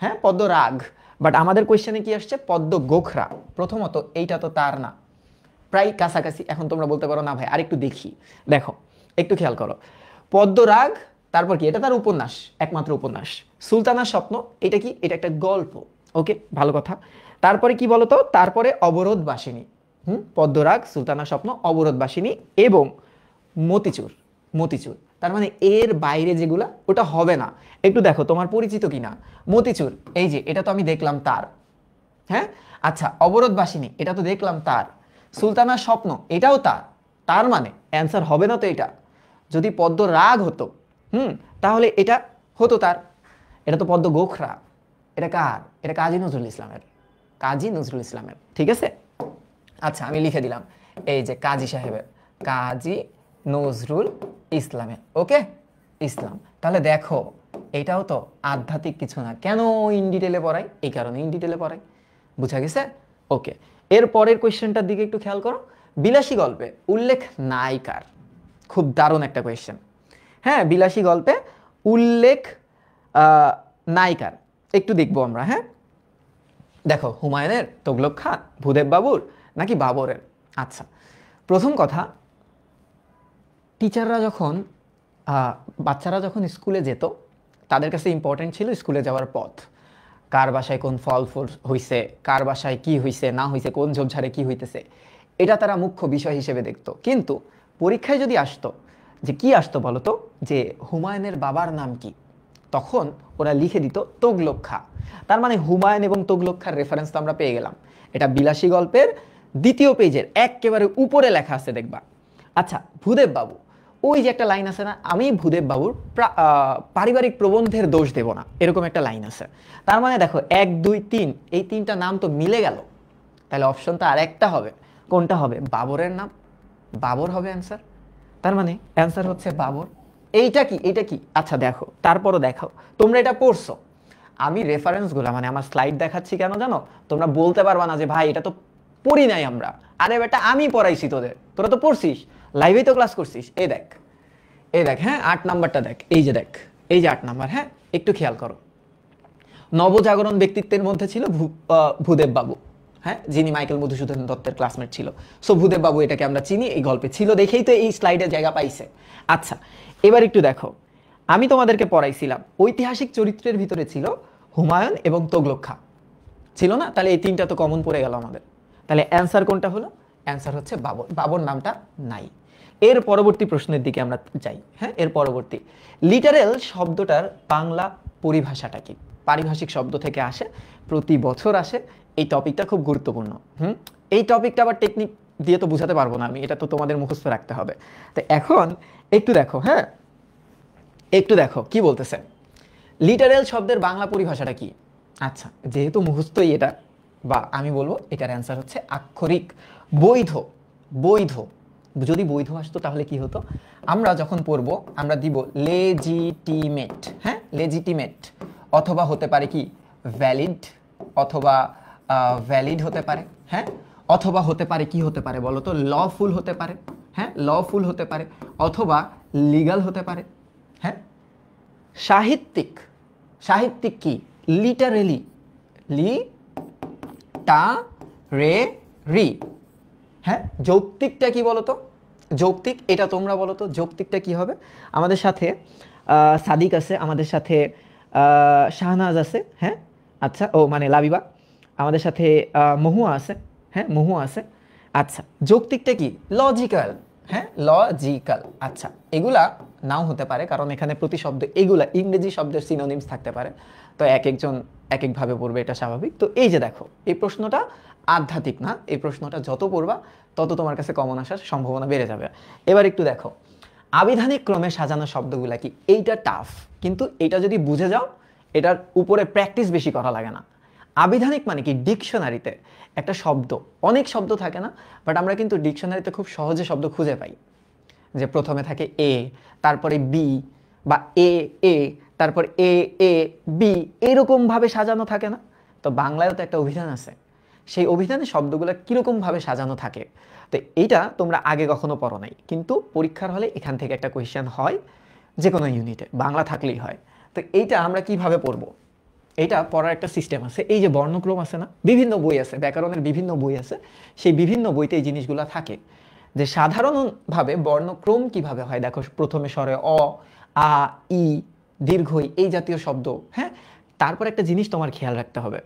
হ্যাঁ পদ্মরাগ, বাট আমাদের কোয়েশ্চেনে কি আসছে? পদ্ম গোখরা। প্রথমত এইটা তো তার না, প্রায় কাছাকাছি। এখন তোমরা বলতে পারো না ভাই আরেকটু দেখি, দেখো একটু খেয়াল করো, পদ্মরাগ, তারপর কি? এটা তার উপন্যাস, একমাত্র উপন্যাস। সুলতানার স্বপ্ন, এটা কি? এটা একটা গল্প। ওকে, ভালো কথা। তারপরে কি বলতো? তারপরে অবরোধবাসিনী, পদ্মরাগ, সুলতানার স্বপ্ন, অবরোধবাসিনী এবং মতিচুর। মতিচুর, তার মানে এর বাইরে যেগুলা ওটা হবে না। একটু দেখো তোমার পরিচিত কিনা। মতিচুর, এই যে এটা তো আমি দেখলাম তার, হ্যাঁ আচ্ছা। অবরোধবাসিনী, এটা তো দেখলাম তার। সুলতানার স্বপ্ন, এটাও তার। তার মানে অ্যান্সার হবে না তো এটা। যদি পদ্ম রাগ হতো, তাহলে এটা হতো তার। এটা তো পদ্ম গোখরা, এটা কার? এটা কাজী নজরুল ইসলামের, কাজী নজরুল ইসলামের, ঠিক আছে? আচ্ছা আমি লিখে দিলাম, এই যে কাজী সাহেবের, কাজী নজরুল ইসলামের, ওকে ইসলাম। তাহলে দেখো এটাও তো আধ্যাত্মিক কিছু না। কেন ইন ডিটেলে পড়াই? এই কারণে ইন ডিটেলে পড়াই, বুঝা গেছে? ওকে, এর পরের কোয়েশ্চেনটার দিকে একটু খেয়াল করো। বিলাসী গল্পে উল্লেখ নায়িকার, খুব দারুণ একটা কোয়েশ্চেন। হ্যাঁ, বিলাসী গল্পে উল্লেখ নায়িকার একটু দেখবো আমরা। হ্যাঁ দেখো, হুমায়ুনের, তুগলক খান, ভূদেব বাবুর, নাকি বাবরের? আচ্ছা, প্রথম কথা টিচাররা যখন বাচ্চারা যখন স্কুলে যেত তাদের কাছে ইম্পর্টেন্ট ছিল স্কুলে যাওয়ার পথ, কার বাসায় কোন ফল ফুল হইছে, কার বাসায় কি হইছে না হইছে, কোন ঝোপঝাড়ে কি হইতেছে, এটা তারা মুখ্য বিষয় হিসেবে দেখতো। কিন্তু পরীক্ষায় যদি আসতো যে কি আসতো বলতো, যে হুমায়ুনের বাবার নাম কি, তখন ওরা লিখে দিত তোগলক খা। তার মানে হুমায়ুন এবং তোগলক খার রেফারেন্স তো আমরা পেয়ে গেলাম। এটা বিলাসী গল্পের 2য় পেজের একেবারে উপরে লেখা আছে দেখবা। আচ্ছা, ভূদেব বাবু, ওই যে একটা লাইন আছে না, আমি ভূদেব বাবুর পারিবারিক প্রবন্ধের দোষ দেব না, এরকম একটা লাইন আছে। তার মানে দেখো 1 2 3 এই 3টা নাম তো মিলে গেল। তাহলে অপশনটা আর একটা হবে, কোনটা হবে? বাবরের নাম, বাবর হবে অ্যান্সার। তার মানে অ্যান্সার হচ্ছে বাবর। এইটা কি, এটা কি? আচ্ছা দেখো, তারপরও দেখো, তোমরা এটা পড়ছো, আমি রেফারেন্সগুলো মানে আমার স্লাইড দেখাচ্ছি কেন জানো? তোমরা বলতে পারবা না যে ভাই এটা তো পড়ি নাই আমরা। আরে বেটা আমি পড়াইছি তোদের, তোরা তো পড়ছিস, লাইভেই তো ক্লাস করছিস। এই দেখ, এই দেখ, হ্যাঁ 8 নাম্বারটা দেখ, এই যে দেখ, এই যে 8 নাম্বার, হ্যাঁ একটু খেয়াল করো। নবজাগরণ ব্যক্তিত্বের মধ্যে ছিল ভূদেব বাবু, হ্যাঁ, যিনি মাইকেল মধুসূদন দত্তের ক্লাসমেট ছিল। সো ভূদেব বাবু এটাকে আমরা চিনি, এই গল্পে ছিল দেখেই তো এই স্লাইডে জায়গা পাইছে। আচ্ছা, এবার একটু দেখো, আমি তোমাদেরকে পড়াইছিলাম ঐতিহাসিক চরিত্রের ভিতরে ছিল হুমায়ুন এবং তোগলক খা, ছিল না? তাহলে এই 3টা তো কমন পড়ে গেল আমাদের। তাহলে অ্যান্সার কোনটা হলো? অ্যান্সার হচ্ছে বাবর। বাবর নামটা নাই। এর পরবর্তী প্রশ্নের দিকে আমরা যাই। হ্যাঁ, এর পরবর্তী, লিটারেল শব্দটার বাংলা পরিভাষাটা কি? পারিভাষিক শব্দ থেকে আসে, প্রতি বছর আসে। এই টপিকটা খুব গুরুত্বপূর্ণ। এই টপিকটা আবার টেকনিক দিয়ে তো বোঝাতে পারবো না আমি, এটা তো তোমাদের মুখস্থ রাখতে হবে। তো এখন একটু দেখো, হ্যাঁ একটু দেখো কি বলতেছে, লিটারেল শব্দের বাংলা পরিভাষাটা কি? আচ্ছা, যেহেতু মুখস্থই এটা, বা আমি বলবো এটার অ্যান্সার হচ্ছে আক্ষরিক। বৈধ, বৈধ। যদি বৈধ আসতো তাহলে কি হতো? আমরা যখন পড়বো আমরা দিব লেজিটিমেট, হ্যাঁ লেজিটিমেট, অথবা হতে পারে কি ভ্যালিড, অথবা ভ্যালিড হতে পারে, হ্যাঁ, অথবা হতে পারে কি হতে পারে বলো তো, লফুল হতে পারে, হ্যাঁ লফুল হতে পারে, অথবা লিগাল হতে পারে, হ্যাঁ। সাহিত্যিক, সাহিত্যিক কি? লিটারেলি, লি টা রে রি, হ্যাঁ। যৌক্তিকটা কি বলতো? যৌক্তিক, এটা তোমরা বলো তো যৌক্তিকটা কি হবে? আমাদের সাথে সাদিক আছে, আমাদের সাথে শাহনাজ আছে, হ্যাঁ আচ্ছা, ও মানে লাবিবা, আমাদের সাথে মহুয়া আছে, হ্যাঁ মহুয়া আছে। আচ্ছা, যৌক্তিকটা কি? লজিক্যাল, হ্যাঁ লজিক্যাল। আচ্ছা, এগুলা নাও হতে পারে, কারণ এখানে প্রতি শব্দ, এগুলা ইংরেজি শব্দের সিনোনিমস থাকতে পারে, তো এক একজন এক একভাবে পড়বে, এটা স্বাভাবিক। তো এই যে দেখো, এই প্রশ্নটা আধ্যাত্মিক না, এই প্রশ্নটা যত পড়বা তত তোমার কাছে কমন আসার সম্ভাবনা বেড়ে যাবে। এবার একটু দেখো, আবিধানিক ক্রমে সাজানো শব্দগুলা কি? এইটা টাফ, কিন্তু এটা যদি বুঝে যাও, এটার উপরে প্র্যাকটিস বেশি করা লাগে না। আবিধানিক মানে কি? ডিকশনারিতে একটা শব্দ, অনেক শব্দ থাকে না, বাট আমরা কিন্তু ডিকশনারিতে খুব সহজে শব্দ খুঁজে পাই, যে প্রথমে থাকে এ, তারপরে বি, বা এ এ, তারপর এ এ বি, এরকমভাবে সাজানো থাকে না? তো বাংলায়ও তো একটা অভিধান আছে, সেই অভিধানে শব্দগুলো কীরকমভাবে সাজানো থাকে। তো এইটা তোমরা আগে কখনো পড়ো নাই, কিন্তু পরীক্ষার হলে এখান থেকে একটা কোয়েশ্চেন হয়, যে কোনো ইউনিটে বাংলা থাকলেই হয়। তো এইটা আমরা কিভাবে পড়বো? এটা পড়ার একটা সিস্টেম আছে। এই যে বর্ণক্রম আছে না, বিভিন্ন বই আছে, ব্যাকরণের বিভিন্ন বই আছে, সেই বিভিন্ন বইতে এই জিনিসগুলো থাকে, যে সাধারণভাবে বর্ণক্রম কিভাবে হয়। দেখো, প্রথমে স্বরে অ, আ, ই, দীর্ঘই, এই জাতীয় শব্দ, হ্যাঁ। তারপর একটা জিনিস তোমার খেয়াল রাখতে হবে,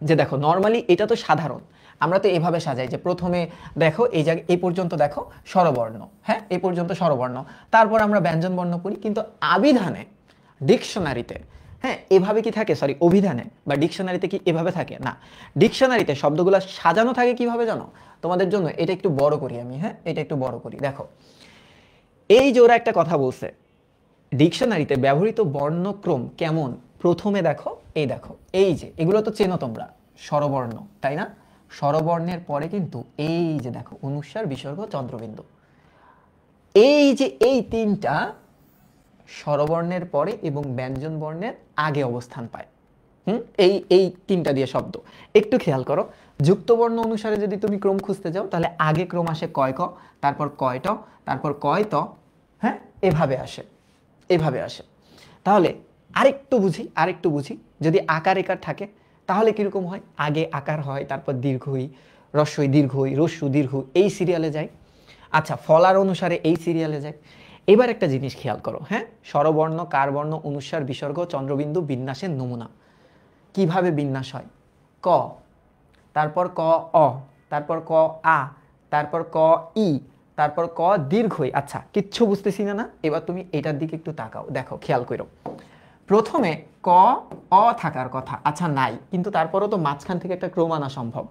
যে দেখো নর্মালি এটা তো সাধারণ, আমরা তো এভাবে সাজাই, যে প্রথমে দেখো এই জায়গায় এই পর্যন্ত দেখো স্বরবর্ণ, হ্যাঁ এই পর্যন্ত স্বরবর্ণ, তারপর আমরা ব্যঞ্জন বর্ণ করি। কিন্তু আবিধানে, ডিকশনারিতে, হ্যাঁ এভাবে কি থাকে? সরি, অভিধানে বা ডিকশনারিতে কি এভাবে থাকে না? ডিকশনারিতে শব্দগুলো সাজানো থাকে কিভাবে জানো? তোমাদের জন্য এটা একটু বড় করি আমি, হ্যাঁ এটা একটু বড় করি। দেখো, এই যে ওরা একটা কথা বলছে, ডিকশনারিতে ব্যবহৃত বর্ণক্রম কেমন? প্রথমে দেখো, এই দেখো, এই যে এগুলো তো চেনো তোমরা, স্বরবর্ণ, তাই না? স্বরবর্ণের পরে কিন্তু এই যে দেখো অনুস্বার, বিসর্গ, চন্দ্রবিন্দু, এই যে এই 3টা স্বরবর্ণের পরে এবং ব্যঞ্জন বর্ণের আগে অবস্থান পায়। এই এই 3টা দিয়ে শব্দ একটু খেয়াল করো। যুক্তবর্ণ অনুসারে যদি তুমি ক্রম খুঁজতে যাও, তাহলে আগে ক্রম আসে কয় ক, তারপর কয় ট, তারপর কয় ত, হ্যাঁ এভাবে আসে, এভাবে আসে। তাহলে আরেকটু বুঝি, আরেকটু বুঝি, যদি আকার একার থাকে তাহলে কিরকম হয়? আগে আকার হয়, তারপর দীর্ঘই, রস্বই দীর্ঘই, রস্যু দীর্ঘ, এই সিরিয়ালে যায়। আচ্ছা, ফলার অনুসারে এই সিরিয়ালে যায়। এবার একটা জিনিস খেয়াল করো, হ্যাঁ, স্বরবর্ণ, কারবর্ণ, অনুস্বার, বিসর্গ, চন্দ্রবিন্দু বিন্যাসের নমুনা। কিভাবে বিন্যাস হয়? ক, তারপর ক অ, তারপর ক আ, তারপর ক ই, তারপর ক দীর্ঘই। আচ্ছা, কিচ্ছু বুঝতেছি না না? এবার তুমি এটার দিকে একটু তাকাও, দেখো, খেয়াল করো। প্রথমে ক অ থাকার কথা, আচ্ছা নাই, কিন্তু তারপরও তো মাঝখান থেকে একটা ক্রম আনা সম্ভব।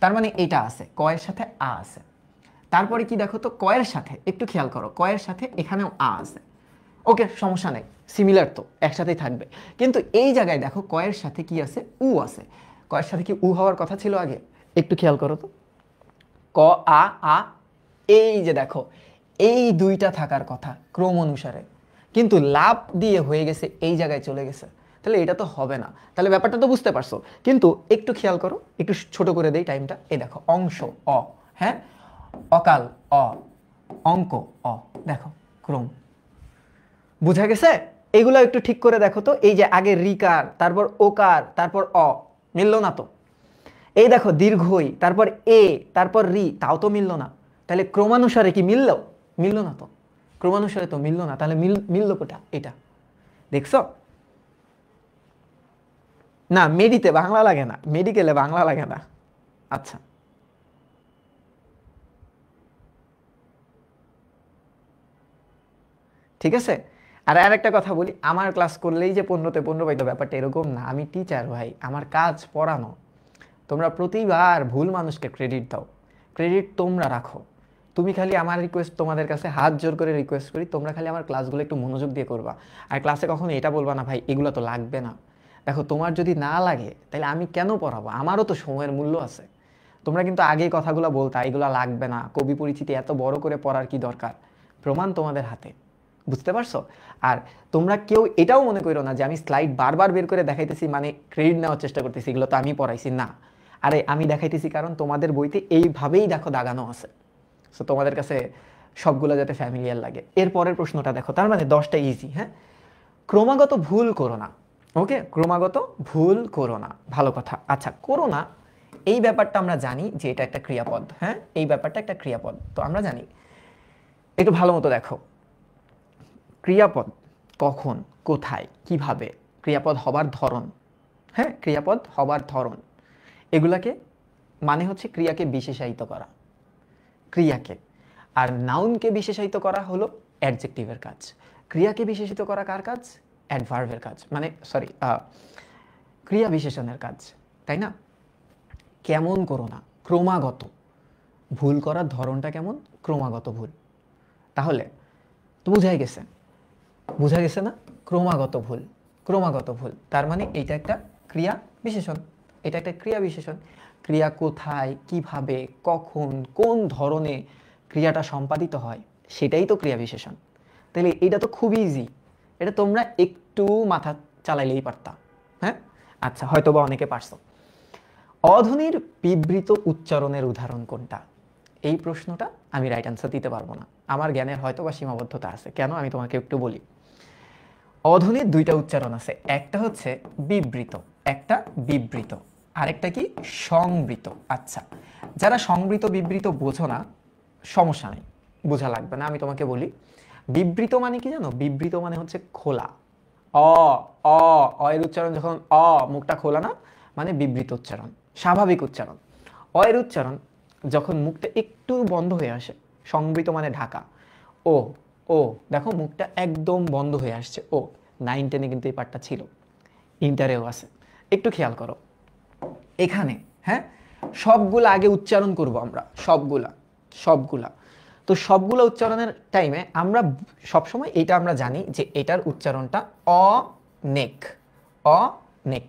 তার মানে এটা আছে, ক এর সাথে আ আছে। তারপরে কি দেখো তো, ক এর সাথে একটু খেয়াল করো, ক এর সাথে এখানেও আ আছে। ওকে, সমস্যা নেই, সিমিলার তো, একসাথেই থাকবে। কিন্তু এই জায়গায় দেখো ক এর সাথে কি আছে? উ আছে। ক এর সাথে কি উ হওয়ার কথা ছিল আগে? একটু খেয়াল করো তো, ক আ আ, এই যে দেখো, এই দুইটা থাকার কথা ক্রম অনুসারে, কিন্তু লাভ দিয়ে হয়ে গেছে এই জায়গায় চলে গেছে। তাহলে এটা তো হবে না। তাহলে ব্যাপারটা তো বুঝতে পারছো, কিন্তু একটু খেয়াল করো, একটু ছোট করে দেই টাইমটা। এই দেখো, অংশ অ, হ্যাঁ, অকাল অ, অঙ্ক অ, দেখো ক্রম। বুঝা গেছে? এগুলো একটু ঠিক করে দেখো তো, এই যে আগে রিকার, তারপর ওকার, তারপর অ, মিললো না তো? এই দেখো দীর্ঘই, তারপর এ, তারপর রি, তাও তো মিললো না। তাহলে ক্রমানুসারে কি মিললো? মিললো না তো। ক্রমানুসারে তো মিললো না, তাহলে মিললো কোটা? এটা দেখছো? না, মেডিতে বাংলা লাগে না, মেডিকেলে বাংলা লাগে না। আচ্ছা, ঠিক আছে। আর আরেকটা কথা বলি, আমার ক্লাস করলেই যে 15তে 15 পাইতো, ব্যাপারটা এরকম না। আমি টিচার ভাই, আমার কাজ পড়ানো। তোমরা প্রতিবার ভুল মানুষকে ক্রেডিট দাও, ক্রেডিট তোমরা রাখো। তুমি খালি, আমার রিকোয়েস্ট তোমাদের কাছে হাত জোর করে রিকোয়েস্ট করি, তোমরা খালি আমার ক্লাসগুলো একটু মনোযোগ দিয়ে করবা। আর ক্লাসে কখনো এটা বলবা না, ভাই এগুলো তো লাগবে না। দেখো, তোমার যদি না লাগে তাহলে আমি কেন পড়াবো? আমারও তো সময়ের মূল্য আছে। তোমরা কিন্তু আগেই কথাগুলো বলতা, এগুলো লাগবে না, কবি পরিচিতি এত বড় করে পড়ার কি দরকার? প্রমাণ তোমাদের হাতে, বুঝতে পারছো? আর তোমরা কেউ এটাও মনে করো না যে আমি স্লাইড বারবার বের করে দেখাইতেছি মানে ক্রেডিট নেওয়ার চেষ্টা করতেছি, এগুলো তো আমি পড়াইছি না। আরে আমি দেখাইতেছি কারণ তোমাদের বইতে এইভাবেই দেখো দাগানো আছে। সো তোমাদের কাছে সবগুলো যাতে ফ্যামিলিয়ার লাগে। এর পরের প্রশ্নটা দেখো, তার মানে 10টা ইজি, হ্যাঁ। ক্রমাগত ভুল করো না। ওকে, ক্রমাগত ভুল করো না, ভালো কথা। আচ্ছা, করো না, এই ব্যাপারটা আমরা জানি যে এটা একটা ক্রিয়াপদ, হ্যাঁ, এই ব্যাপারটা একটা ক্রিয়াপদ, তো আমরা জানি। একটু ভালো মতো দেখো, ক্রিয়াপদ কখন, কোথায়, কিভাবে, ক্রিয়াপদ হবার ধরন, হ্যাঁ, ক্রিয়াপদ হবার ধরন, এগুলাকে মানে হচ্ছে ক্রিয়াকে বিশেষায়িত করা, ক্রিয়াকে। আর নাউনকে বিশেষায়িত করা হলো অ্যাডজেক্টিভের কাজ। ক্রিয়াকে বিশেষিত করা কার কাজ? অ্যাডভার্বের কাজ, মানে সরি, ক্রিয়া বিশেষণের কাজ, তাই না? কেমন করো না, ক্রমাগত। ভুল করার ধরনটা কেমন? ক্রমাগত ভুল। তাহলে তো বোঝাই গেছে, বোঝা গেছে না? ক্রমাগত ভুল, ক্রমাগত ভুল, তার মানে এইটা একটা ক্রিয়া বিশেষণ, এটা একটা ক্রিয়া বিশেষণ। ক্রিয়া কোথায়, কিভাবে, কখন, কোন ধরনে ক্রিয়াটা সম্পাদিত হয়, সেটাই তো ক্রিয়া বিশেষণ। তাহলে এটা তো খুব ইজি, এটা তোমরা একটু মাথা চালাইলেই পারতা, হ্যাঁ। আচ্ছা, হয়তো বা অনেকে পারছো। অধ্বনির বিবৃত উচ্চারণের উদাহরণ কোনটা? এই প্রশ্নটা আমি রাইট অ্যান্সার দিতে পারবো না, আমার জ্ঞানের হয়তো বা সীমাবদ্ধতা আছে। কেন, আমি তোমাকে একটু বলি। অধ্বনির দুইটা উচ্চারণ আছে, একটা হচ্ছে বিবৃত, একটা বিবৃত, আরেকটা কি? সংবৃত। আচ্ছা, যারা সংবৃত বিবৃত বোঝো না, সমস্যা নেই, বোঝা লাগবে না, আমি তোমাকে বলি। বিবৃত মানে কি জানো? বিবৃত মানে হচ্ছে খোলা। অ অ অ এর উচ্চারণ যখন অ, মুখটা খোলা না, মানে বিবৃত উচ্চারণ, স্বাভাবিক উচ্চারণ। অ এর উচ্চারণ যখন মুখটা একটু বন্ধ হয়ে আসে, সংবৃত মানে ঢাকা। ও ও, দেখো মুখটা একদম বন্ধ হয়ে আসছে। ও, 9, 10-এ কিন্তু এই পার্টটা ছিল, ইন্টারেও আছে। একটু খেয়াল করো এখানে, হ্যাঁ, সবগুলা আগে উচ্চারণ করব আমরা, সবগুলা সবগুলা। তো সবগুলো উচ্চারণের টাইমে আমরা সবসময় এটা আমরা জানি যে এটার উচ্চারণটা অনেক, অনেক,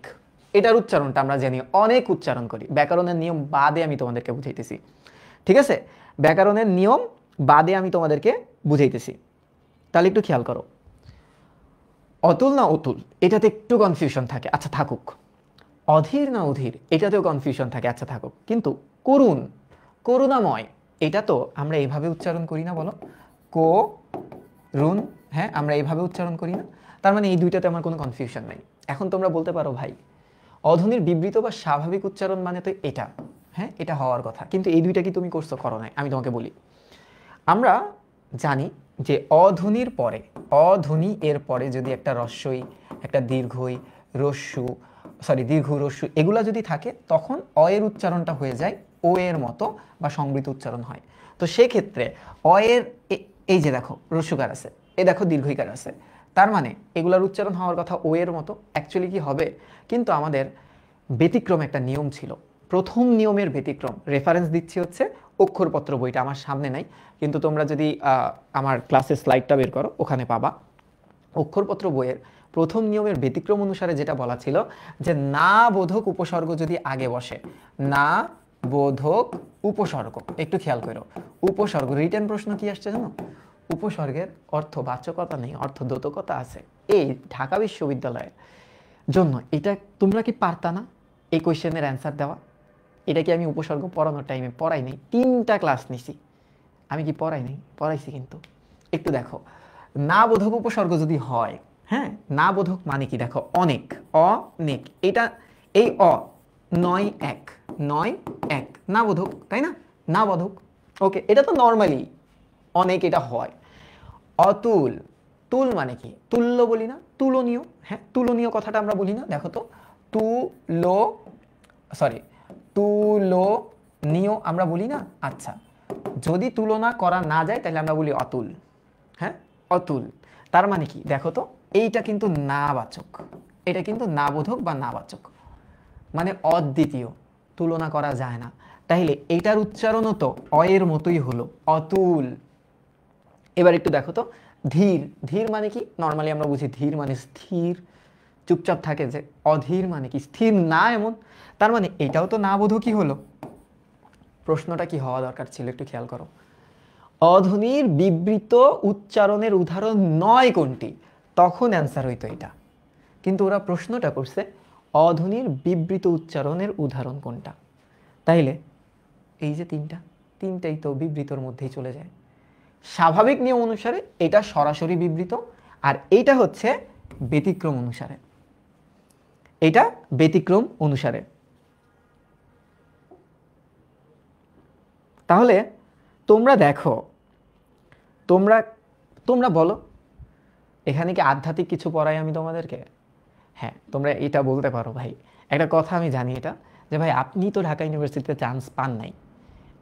এটার উচ্চারণটা আমরা জানি, অনেক উচ্চারণ করি। ব্যাকরণের নিয়ম বাদে আমি তোমাদেরকে বুঝাইতেছি, ঠিক আছে? ব্যাকরণের নিয়ম বাদে আমি তোমাদেরকে বুঝাইতেছি। তাহলে একটু খেয়াল করো, অতুল না অতুল, এটাতে একটু কনফিউশন থাকে, আচ্ছা থাকুক। অধীর না অধীর, এটাতেও কনফিউশন থাকে, আচ্ছা থাকুক। কিন্তু করুণ, করুণাময়, এটা তো আমরা এইভাবে উচ্চারণ করি না, বলো? কো রুন, হ্যাঁ, আমরা এইভাবে উচ্চারণ করি না। তার মানে এই দুইটাতে আমার কোনো কনফিউশন নাই। এখন তোমরা বলতে পারো, ভাই অধ্বনির বিবৃত বা স্বাভাবিক উচ্চারণ মানে তো এটা, হ্যাঁ, এটা হওয়ার কথা, কিন্তু এই দুইটা কি তুমি করছো? করো নাই। আমি তোমাকে বলি, আমরা জানি যে অধ্বনির পরে, অধ্বনি এর পরে যদি একটা রস্যই, একটা দীর্ঘই, রস্যু, দীর্ঘ রস্যু এগুলা যদি থাকে, তখন অ এর উচ্চারণটা হয়ে যায় ও এর মতো বা সংবৃত উচ্চারণ হয়। তো সেক্ষেত্রে অ এর এই যে দেখো রস্যুকার আছে, এ দেখো দীর্ঘইকার আছে, তার মানে এগুলার উচ্চারণ হওয়ার কথা ও এর মতো। অ্যাকচুয়ালি কি হবে, কিন্তু আমাদের ব্যতিক্রম একটা নিয়ম ছিল। প্রথম নিয়মের ব্যতিক্রম, রেফারেন্স দিচ্ছি হচ্ছে অক্ষরপত্র বইটা, আমার সামনে নাই, কিন্তু তোমরা যদি আমার ক্লাসের স্লাইডটা বের করো ওখানে পাবা। অক্ষরপত্র বইয়ের প্রথম নিয়মের ব্যতিক্রম অনুসারে যেটা বলা ছিল যে না বোধক উপসর্গ যদি আগে বসে, না বোধক উপসর্গ, একটু খেয়াল করো, উপসর্গ রিটেন প্রশ্ন কি আসছে জানো, উপসর্গের অর্থ বাচকতা নেই, অর্থ দ্যোতকতা আছে। এই ঢাকা বিশ্ববিদ্যালয়ের জন্য এটা তোমরা কি পারতা না এই কোয়েশ্চেনের অ্যান্সার দেওয়া? এটা কি আমি উপসর্গ পড়ানোর টাইমে পড়াই নাই? 3টা ক্লাস নিছি, আমি কি পড়াই নাই? পড়াইছি কিন্তু। একটু দেখো, না বোধক উপসর্গ যদি হয়, হ্যাঁ, না বোধক মানে কি দেখো, অনেক, অনেক, এটা এই নয় এক, নয় এক, না বোধক, তাই না? না বোধক, ওকে, এটা তো নর্মালি অনেক এটা হয়। অতুল, তুল মানে কি, তুল্য বলি না, তুলনীয়, হ্যাঁ, তুলনীয় কথাটা আমরা বলি না, দেখো তো, তুলো, তুলনীয় আমরা বলি না। আচ্ছা, যদি তুলনা করা না যায় তাহলে আমরা বলি অতুল, হ্যাঁ, অতুল। তার মানে কি দেখো তো, এইটা কিন্তু নাবাচক, এটা কিন্তু নাবোধক বা নাবাচক, মানে অদ্বিতীয়, তুলনা করা যায় না। তাইলে এইটার উচ্চারণও তো অ এর মতোই হলো, অতুল। এবার একটু দেখো তো, ধীর, ধীর মানে কি, নর্মালি আমরা বুঝি ধীর মানে স্থির, চুপচাপ থাকে, যে অধীর মানে কি স্থির না এমন। তার মানে এটাও তো না বোধকই হলো। প্রশ্নটা কি হওয়া দরকার ছিল একটু খেয়াল করো, অধ্বনির বিবৃত উচ্চারণের উদাহরণ নয় কোনটি, তখন অ্যান্সার হইতো এটা। কিন্তু ওরা প্রশ্নটা করছে অধ্বনির বিবৃত উচ্চারণের উদাহরণ কোনটা। তাইলে এই যে তিনটাই তো বিবৃতর মধ্যেই চলে যায়। স্বাভাবিক নিয়ম অনুসারে এটা সরাসরি বিবৃত, আর এইটা হচ্ছে ব্যতিক্রম অনুসারে, এটা ব্যতিক্রম অনুসারে। তাহলে তোমরা দেখো, তোমরা বলো, এখানে কি আধ্যাত্মিক কিছু পড়াই আমি তোমাদেরকে? হ্যাঁ, তোমরা এটা বলতে পারো ভাই, একটা কথা আমি জানি এটা, যে ভাই আপনি তো ঢাকা ইউনিভার্সিটিতে চান্স পান নাই,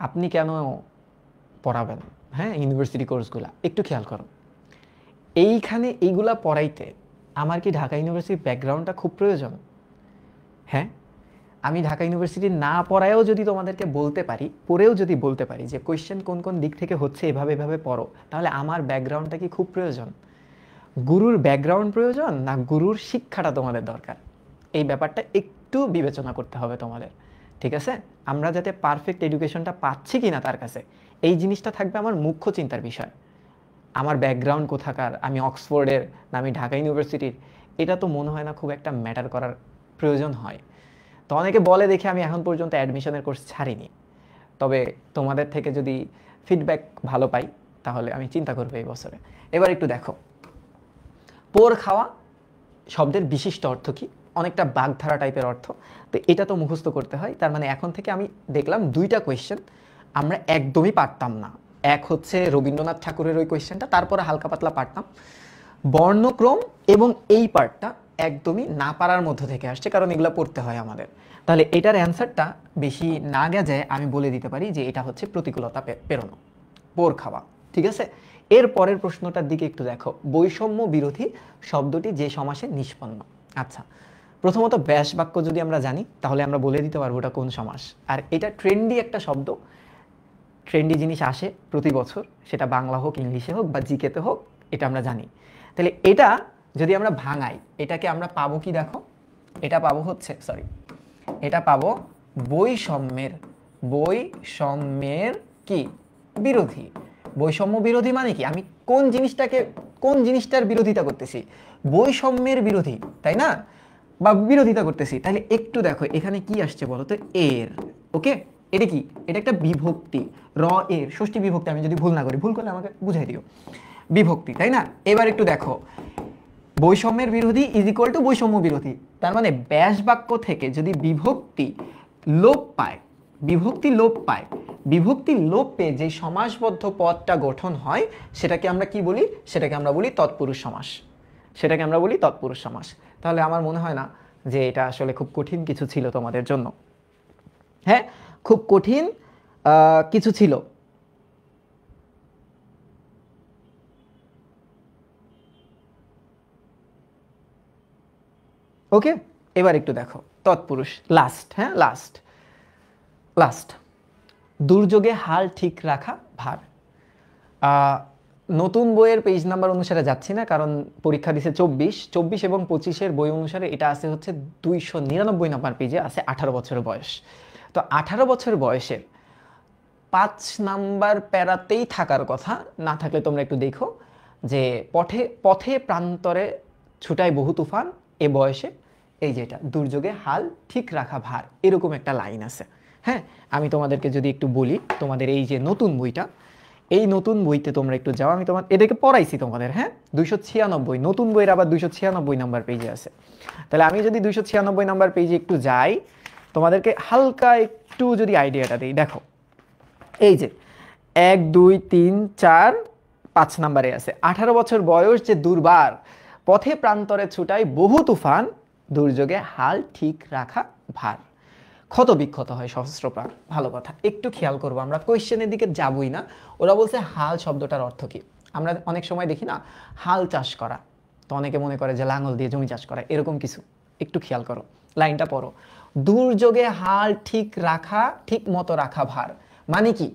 আপনি কেন পড়াবেন? হ্যাঁ, ইউনিভার্সিটি কোর্সগুলা একটু খেয়াল করো, এইখানে এইগুলা পড়াইতে আমার কি ঢাকা ইউনিভার্সিটির ব্যাকগ্রাউন্ডটা খুব প্রয়োজন? হ্যাঁ, আমি ঢাকা ইউনিভার্সিটি না পড়ায়ও যদি তোমাদেরকে বলতে পারি, পড়েও যদি বলতে পারি যে কোয়েশ্চেন কোন কোন দিক থেকে হচ্ছে, এভাবে এভাবে পড়ো, তাহলে আমার ব্যাকগ্রাউন্ডটা কি খুব প্রয়োজন? গুরুর ব্যাকগ্রাউন্ড প্রয়োজন না গুরুর শিক্ষাটা তোমাদের দরকার? এই ব্যাপারটা একটু বিবেচনা করতে হবে তোমাদের, ঠিক আছে? আমরা যাতে পারফেক্ট এডুকেশনটা পাচ্ছি কিনা তার কাছে, এই জিনিসটা থাকবে আমার মুখ্য চিন্তার বিষয়। আমার ব্যাকগ্রাউন্ড কোথাকার, আমি অক্সফোর্ডের না আমি ঢাকা ইউনিভার্সিটির, এটা তো মনে হয় না খুব একটা ম্যাটার করার প্রয়োজন হয়। তো অনেকে বলে দেখে আমি এখন পর্যন্ত অ্যাডমিশনের কোর্স ছাড়িনি, তবে তোমাদের থেকে যদি ফিডব্যাক ভালো পাই তাহলে আমি চিন্তা করবো এই বছরে। এবার একটু দেখো, পোর খাওয়া শব্দের বিশিষ্ট অর্থ কি? অনেকটা বাগধারা টাইপের অর্থ, তো এটা তো মুখস্থ করতে হয়। তার মানে এখন থেকে আমি দেখলাম 2টা কোয়েশ্চেন আমরা একদমই পারতাম না। এক হচ্ছে রবীন্দ্রনাথ ঠাকুরের ওই কোয়েশ্চেনটা, তারপরে হালকা পাতলা পারতাম। বর্ণক্রম এবং এই পার্টটা একদমই না পারার মধ্য থেকে আসছে, কারণ এগুলো পড়তে হয় আমাদের। তাহলে এটার অ্যান্সারটা বেশি না গেছে আমি বলে দিতে পারি যে এটা হচ্ছে প্রতিকূলতা পেরোনো, পোর খাওয়া, ঠিক আছে? এর পরের প্রশ্নটার দিকে একটু দেখো, বৈষম্য বিরোধী শব্দটি যে সমাসে নিষ্পন্ন। আচ্ছা, প্রথমত ব্যাস বাক্য যদি আমরা জানি তাহলে আমরা বলে দিতে পারবো এটা কোন সমাস। আর এটা ট্রেন্ডি একটা শব্দ, ট্রেন্ডি জিনিস আসে প্রতি বছর, সেটা বাংলা হোক, ইংলিশে হোক বা জিকেতে হোক, এটা আমরা জানি। তাহলে এটা যদি আমরা ভাঙাই, এটাকে আমরা পাবো কি দেখো, এটা পাবো হচ্ছে এটা পাবো বৈষম্যের কি বিরোধী। বৈষম্য বিরোধী মানে কি, আমি কোন জিনিসটার বিরোধিতা করতেছি? বৈষম্যের বিরোধী, তাই না? বা বিরোধিতা করতেছি। তাহলে একটু দেখো এখানে কি আসছে বলো তো, এর, ওকে, এটা কি, এটা একটা বিভক্তি, এর ষষ্ঠী বিভক্তি, আমি যদি ভুল না করি, ভুল করলে আমাকে বুঝাই দিও, বিভক্তি, তাই না? এবার একটু দেখো, বৈষম্যের বিরোধী ইজ ইকুয়াল টু বৈষম্য বিরোধী। তার মানে ব্যাস বাক্য থেকে যদি বিভক্তি লোপ পায় বিভক্তির লোপ পেয়ে যে সমাসবদ্ধ পদটা গঠন হয় সেটাকে আমরা কি বলি? সেটাকে আমরা বলি তৎপুরুষ সমাস। সেটাকে আমরা বলি তৎপুরুষ সমাস। তাহলে আমার মনে হয় না যে এটা আসলে খুব কঠিন কিছু ছিল তোমাদের জন্য। হ্যাঁ, খুব কঠিন কিছু ছিল। ওকে, এবার একটু দেখো তৎপুরুষ লাস্ট। হ্যাঁ, লাস্ট লাস্ট দুর্যোগে হাল ঠিক রাখা ভার। নতুন বইয়ের পেজ নাম্বার অনুসারে যাচ্ছি না, কারণ পরীক্ষা দিছে 24 এবং 25-এর বই অনুসারে এটা আছে হচ্ছে 299 নাম্বার পেজে আছে 18 বছর বয়স। তো 18 বছর বয়সের 5 নাম্বার প্যারাতেই থাকার কথা। না থাকলে তোমরা একটু দেখো যে পথে প্রান্তরে ছুটায় বহু তুফান, এ বয়সে এই যেটা দুর্যোগে হাল ঠিক রাখা ভার, এরকম একটা লাইন আছে। হ্যাঁ, আমি তোমাদেরকে যদি একটু বলি, তোমাদের এই যে নতুন বইটা, এই নতুন বইতে তোমরা একটু যাও, আমি তোমার এটাকে পড়াইছি তোমাদের। হ্যাঁ, 296 নতুন বইয়ের আবার 296 নাম্বার পেজে আছে। তাহলে আমি যদি 296 নাম্বার পেজে একটু যাই, তোমাদেরকে হালকা একটু যদি আইডিয়াটা দিই, দেখো এই যে 1 2 3 4 5 নাম্বারে আছে 18 বছর বয়স যে দুর্বার, পথে প্রান্তরে ছুটায় বহু তুফান, দুর্যোগে হাল ঠিক রাখা ভার, ক্ষত বিক্ষত হয় সহস্র প্রাণ। ভালো কথা, একটু খেয়াল করবো, আমরা কোয়েশ্চেনের দিকে যাবই না। ওরা বলছে হাল শব্দটার অর্থ কি। আমরা অনেক সময় দেখি না হাল চাষ করা, তো অনেকে মনে করে যে লাঙল দিয়ে জমি চাষ করা, এরকম কিছু। একটু খেয়াল করো, লাইনটা পড়ো, দুর্যোগে হাল ঠিক রাখা, ঠিক মতো রাখা ভার, মানে কি?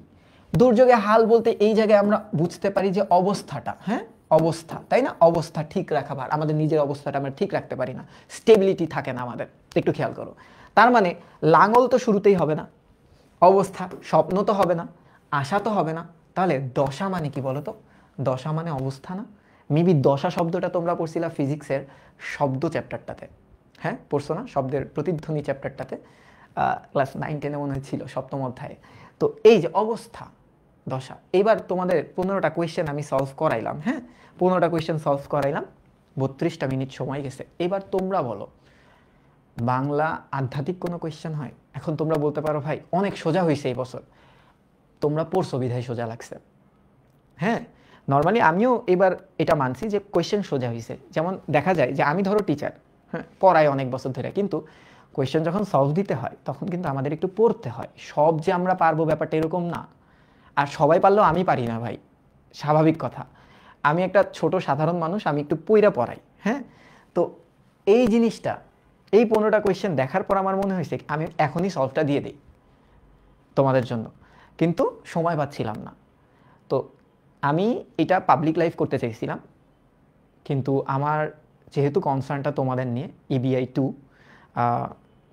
দুর্যোগে হাল বলতে এই জায়গায় আমরা বুঝতে পারি যে অবস্থাটা, হ্যাঁ অবস্থা, তাই না? অবস্থা ঠিক রাখা ভার, আমাদের নিজের অবস্থাটা আমরা ঠিক রাখতে পারি না, স্টেবিলিটি থাকে না আমাদের। একটু খেয়াল করো, তার মানে লাঙল তো শুরুতেই হবে না, অবস্থা স্বপ্ন তো হবে না, আশা তো হবে না, তাহলে দশা মানে কি বলো তো? দশা মানে অবস্থা না? মেবি দশা শব্দটা তোমরা পড়ছিলা ফিজিক্সের শব্দ চ্যাপ্টারটাতে। হ্যাঁ, পড়ছো না? শব্দের প্রতিধ্বনি চ্যাপ্টারটাতে ক্লাস 9-10-এ মনে হয়েছিল, সপ্তম অধ্যায়ে। তো এই যে অবস্থা, দশা। এবার তোমাদের 15টা কোয়েশ্চেন আমি সলভ করাইলাম। হ্যাঁ, 15টা কোয়েশ্চেন সলভ করাইলাম, 32টা মিনিট সময় গেছে। এবার তোমরা বলো, বাংলা আধ্যাত্মিক কোনো কোয়েশ্চেন হয়? এখন তোমরা বলতে পারো ভাই অনেক সোজা হয়েছে এই বছর, তোমরা পড়ছো বিধায় সোজা লাগছে। হ্যাঁ, নর্মালি আমিও এবার এটা মানছি যে কোয়েশ্চেন সোজা হয়েছে। যেমন দেখা যায় যে আমি ধরো টিচার, হ্যাঁ পড়াই অনেক বছর ধরে, কিন্তু কোয়েশ্চেন যখন সলভ দিতে হয় তখন কিন্তু আমাদের একটু পড়তে হয়। সব যে আমরা পারবো ব্যাপারটা এরকম না, আর সবাই পারলেও আমি পারি না ভাই, স্বাভাবিক কথা। আমি একটা ছোট সাধারণ মানুষ, আমি একটু পইরা পড়াই। হ্যাঁ, তো এই জিনিসটা, এই 15টা কোয়েশ্চেন দেখার পর আমার মনে হয়েছে আমি এখনই সলভটা দিয়ে দিই তোমাদের জন্য, কিন্তু সময় পাচ্ছিলাম না। তো আমি এটা পাবলিক লাইভ করতে চাইছিলাম, কিন্তু আমার যেহেতু কনসার্নটা তোমাদের নিয়ে, EBI 2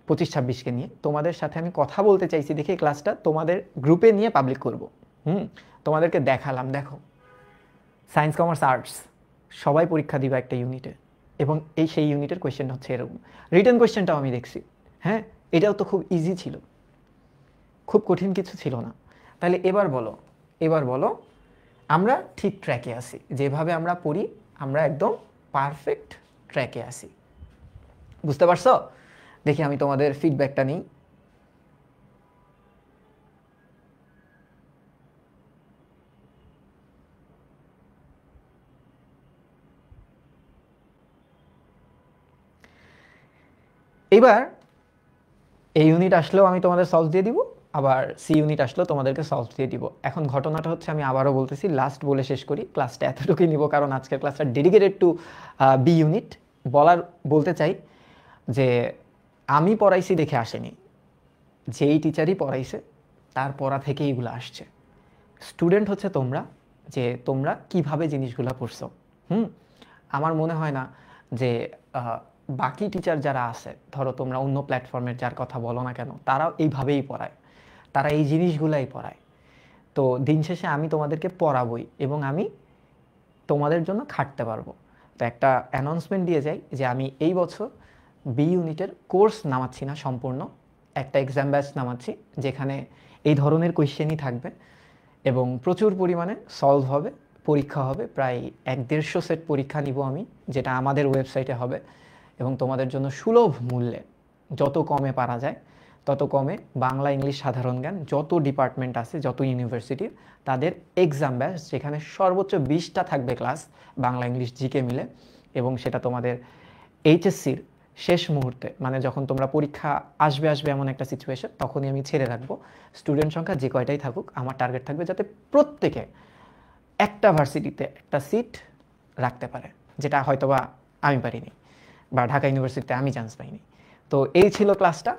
25-26-কে নিয়ে, তোমাদের সাথে আমি কথা বলতে চাইছি দেখে ক্লাসটা তোমাদের গ্রুপে নিয়ে পাবলিক করব। তোমাদেরকে দেখালাম, দেখো সায়েন্স কমার্স আর্টস সবাই পরীক্ষা দিবা একটা ইউনিটে, এবং সেই ইউনিটের কোয়েশ্চেনটা হচ্ছে এরকম। রিটেন কোয়েশ্চেনটাও আমি দেখছি। হ্যাঁ, এটাও তো খুব ইজি ছিল, খুব কঠিন কিছু ছিল না। তাহলে এবার বলো আমরা ঠিক ট্র্যাকে আছি? যেভাবে আমরা পড়ি আমরা একদম পারফেক্ট ট্র্যাকে আছি, বুঝতে পারছো? দেখি আমি তোমাদের ফিডব্যাকটা নিই। এবার এই ইউনিট আসলেও আমি তোমাদের সলভ দিয়ে দিব, আবার সি ইউনিট আসলেও তোমাদেরকে সলভ দিয়ে দিব। এখন ঘটনাটা হচ্ছে, আমি আবারও বলতেছি, লাস্ট বলে শেষ করি, ক্লাসটা এতটুকুই নিব, কারণ আজকের ক্লাসটা ডেডিকেটেড টু বি ইউনিট। বলতে চাই যে আমি পড়াইছি দেখে আসেনি, যেই টিচারই পড়াইছে তার পড়া থেকে এইগুলো আসছে। স্টুডেন্ট হচ্ছে তোমরা, যে তোমরা কিভাবে জিনিসগুলো পড়ছো। আমার মনে হয় না যে বাকি টিচার যারা আছে, ধরো তোমরা অন্য প্ল্যাটফর্মের যার কথা বলো না কেন, তারাও এইভাবেই পড়ায়, তারা এই জিনিসগুলাই পড়ায়। তো দিন শেষে আমি তোমাদেরকে পড়াবই, এবং আমি তোমাদের জন্য খাটতে পারবো। তো একটা অ্যানাউন্সমেন্ট দিয়ে যাই যে আমি এই বছর বি ইউনিটের কোর্স নামাচ্ছি না সম্পূর্ণ, একটা এক্সাম ব্যাচ নামাচ্ছি, যেখানে এই ধরনের কোয়েশ্চেনই থাকবে এবং প্রচুর পরিমাণে সলভ হবে, পরীক্ষা হবে, প্রায় 150 সেট পরীক্ষা নিব আমি, যেটা আমাদের ওয়েবসাইটে হবে, এবং তোমাদের জন্য সুলভ মূল্যে, যত কমে পারা যায় তত কমে বাংলা ইংলিশ সাধারণ জ্ঞান যত ডিপার্টমেন্ট আছে, যত ইউনিভার্সিটির, তাদের এক্সাম ব্যাচ, যেখানে সর্বোচ্চ 20টা থাকবে ক্লাস বাংলা ইংলিশ জিকে মিলে, এবং সেটা তোমাদের এইচএসসির শেষ মুহূর্তে, মানে যখন তোমরা পরীক্ষা আসবে এমন একটা সিচুয়েশন, তখনই আমি ছেড়ে রাখবো। স্টুডেন্ট সংখ্যা যে কয়টাই থাকুক, আমার টার্গেট থাকবে যাতে প্রত্যেকে একটা ভার্সিটিতে একটা সিট রাখতে পারে, যেটা হয়তোবা আমি পারিনি, বা ঢাকা ইউনিভার্সিটিতে আমি চান্স পাইনি। তো এই ছিল ক্লাসটা।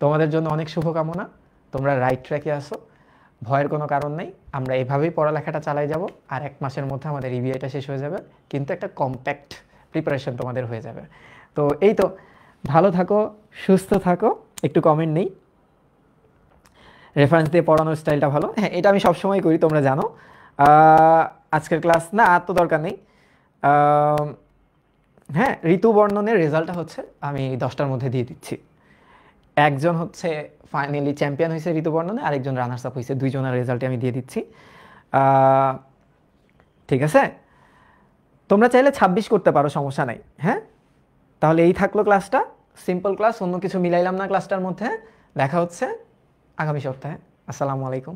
তোমাদের জন্য অনেক শুভকামনা, তোমরা রাইট ট্র্যাকে আসো, ভয়ের কোনো কারণ নেই। আমরা এভাবেই পড়ালেখাটা চালাই যাব, আর 1 মাসের মধ্যে আমাদের রিভিউটা শেষ হয়ে যাবে, কিন্তু একটা কম্প্যাক্ট প্রিপারেশন তোমাদের হয়ে যাবে। তো এই তো, ভালো থাকো, সুস্থ থাকো। একটু কমেন্ট নেই, রেফারেন্স দিয়ে পড়ানোর স্টাইলটা ভালো। হ্যাঁ, এটা আমি সবসময় করি, তোমরা জানো। আজকের ক্লাস না, আর তো দরকার নেই। হ্যাঁ, ঋতু বর্ণনের রেজাল্টটা হচ্ছে আমি 10টার মধ্যে দিয়ে দিচ্ছি। একজন হচ্ছে ফাইনালি চ্যাম্পিয়ন হয়েছে ঋতু বর্ণনে, আরেকজন রানার্স আপ হয়েছে, 2 জনের রেজাল্টে আমি দিয়ে দিচ্ছি। ঠিক আছে, তোমরা চাইলে 26 করতে পারো, সমস্যা নাই। হ্যাঁ, তাহলে এই থাকলো ক্লাসটা, সিম্পল ক্লাস, অন্য কিছু মিলাইলাম না ক্লাসটার মধ্যে। দেখা হচ্ছে আগামী সপ্তাহে। আসসালামু আলাইকুম।